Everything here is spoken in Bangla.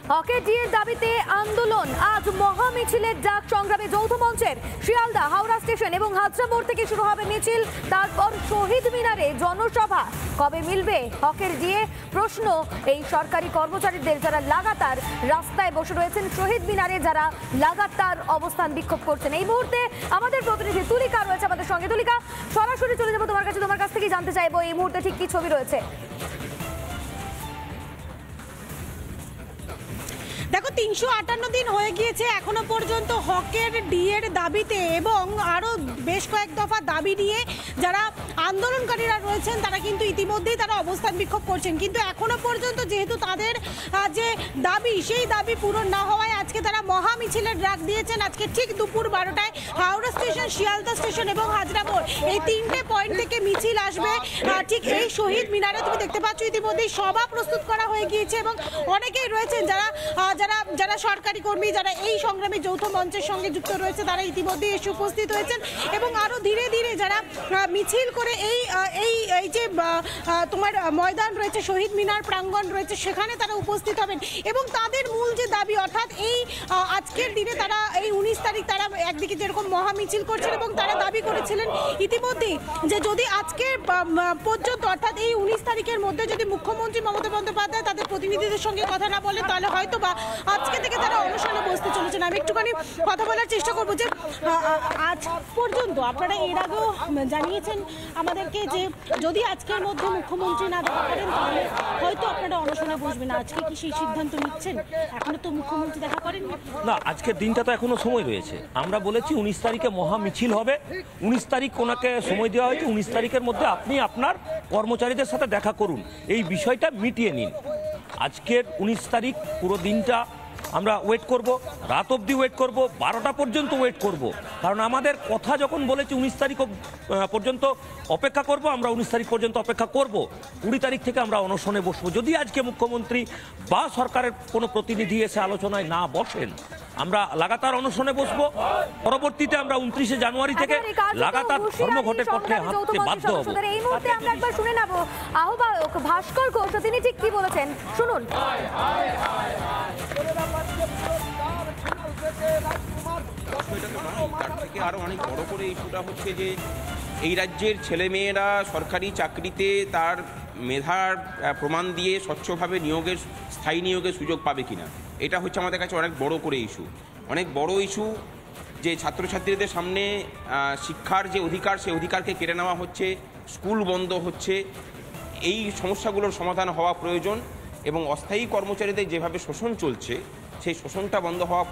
হকের জিএর দাবিতে আন্দোলন, আজ মহা মিছিলের ডাক সংগ্রামে যৌথ মঞ্চের। শিয়ালদা, হাওড়া স্টেশন এবং হাজরা মোড় থেকে শুরু হবে মিছিল, তারপর শহীদ মিনারে জনসভা। কবে মিলবে হকের জিএ? প্রশ্ন এই সরকারি কর্মচারীদের যারা লাগাতার রাস্তায় বসে রয়েছেন, শহীদ মিনারে যারা লাগাতার অবস্থান বিক্ষোভ করছেন। এই মুহূর্তে আমাদের প্রতিনিধি তুলিকা রয়েছে আমাদের সঙ্গে। তুলিকা, সরাসরি চলে যাবো তোমার কাছে, তোমার কাছ থেকে জানতে চাইবো এই মুহূর্তে ঠিক কি ছবি রয়েছে। দেখো, 358 দিন হয়ে গিয়েছে এখনো পর্যন্ত হকের ডিএর দাবিতে এবং আরও বেশ কয়েক দফা দাবি নিয়ে যারা আন্দোলনকারীরা রয়েছেন তারা কিন্তু ইতিমধ্যেই তারা অবস্থান বিক্ষোভ করছেন। কিন্তু এখনো পর্যন্ত যেহেতু তাদের যে দাবি সেই দাবি পূরণ না হওয়ায় আজকে তারা মহা মিছিলের ডাক দিয়েছেন। আজকে ঠিক দুপুর 12টায় হাওড়া স্টেশন, শিয়ালদা স্টেশন এবং হাজরা মোড় এই তিনটে পয়েন্ট থেকে মিছিল আসবে ঠিক এই শহীদ মিনারে। তুমি দেখতে পাচ্ছ ইতিমধ্যেই সভা প্রস্তুত করা হয়ে গিয়েছে এবং অনেকেই রয়েছেন যারা যারা যারা সরকারি কর্মী, যারা এই সংগ্রামী যৌথ মঞ্চের সঙ্গে যুক্ত রয়েছে তারা ইতিমধ্যে এসে উপস্থিত হয়েছেন এবং আরও ধীরে ধীরে যারা মিছিল করে এই এই এই যে তোমার ময়দান রয়েছে, শহীদ মিনার প্রাঙ্গণ রয়েছে, সেখানে তারা উপস্থিত হবেন এবং তাদের মূল যে দাবি অর্থাৎ এই আজকের দিনে তারা এই 19 তারিখ তারা একদিকে যেরকম মহা মিছিল করছেন এবং তারা দাবি করেছিলেন ইতিমধ্যেই যে যদি আজকের পর্যন্ত অর্থাৎ এই 19 তারিখের মধ্যে যদি মুখ্যমন্ত্রী মমতা বন্দ্যোপাধ্যায় তাদের প্রতিনিধিদের সঙ্গে কথা না বলেন তাহলে হয়তো বা আজকে থেকে তারা অনশনে বসতে চলেছেন। আমি একটুখানি কথা বলার চেষ্টা করবো যে আজ পর্যন্ত আপনারা এর আগেও জানিয়েছেন আমাদেরকে যে যদি আজকের মধ্যে মুখ্যমন্ত্রী না দেখা করেন তাহলে হয়তো আপনারা অনশনে বসবেন। আজকে কি সেই সিদ্ধান্ত নিচ্ছেন? এখনো তো মুখ্যমন্ত্রী দেখা করেন না, আজকের দিনটা তো এখনো সময় রয়েছে। আমরা বলেছি 19 তারিখে মহা মিছিল হবে। 19 তারিখ ওনাকে সময় দেওয়া হয়েছে। 19 তারিখের মধ্যে আপনি আপনার কর্মচারীদের সাথে দেখা করুন, এই বিষয়টা মিটিয়ে নিন। আজকের 19 তারিখ পুরো দিনটা আমরা ওয়েট করব, রাত অবধি ওয়েট করব, 12টা পর্যন্ত ওয়েট করব। কারণ আমাদের কথা যখন বলেছি 19 তারিখ পর্যন্ত অপেক্ষা করব, আমরা 19 তারিখ পর্যন্ত অপেক্ষা করব। 20 তারিখ থেকে আমরা অনশনে বসবো। যদি আজকে মুখ্যমন্ত্রী বা সরকারের কোনো প্রতিনিধি এসে আলোচনায় না বসেন, আমরা লাগাতার অনশনে বসবো। পরবর্তীতে আমরা 29শে জানুয়ারি থেকে লাগাতার ধর্মঘটের পক্ষে হাঁটতে বাধ্য হব। এই মুহূর্তে আমরা একবার শুনে নেব আহ্বায়ক ভাস্কর ঘোষ, তিনি ঠিক কি বলেছেন শুনুন। তার থেকে আরো অনেক বড় করে ইস্যুটা হচ্ছে যে এই রাজ্যের ছেলেমেয়েরা সরকারি চাকরিতে তার মেধার প্রমাণ দিয়ে স্বচ্ছভাবে নিয়োগের স্থায়ী নিয়োগের সুযোগ পাবে কিনা, এটা হচ্ছে আমাদের কাছে অনেক বড় করে ইস্যু। অনেক বড় ইস্যু যে ছাত্রছাত্রীদের সামনে শিক্ষার যে অধিকার, সেই অধিকারকে কেড়ে নেওয়া হচ্ছে, স্কুল বন্ধ হচ্ছে। এই সমস্যাগুলোর সমাধান হওয়া প্রয়োজন এবং অস্থায়ী কর্মচারীদের যেভাবে শোষণ চলছে সেই শোষণটা বন্ধ হওয়া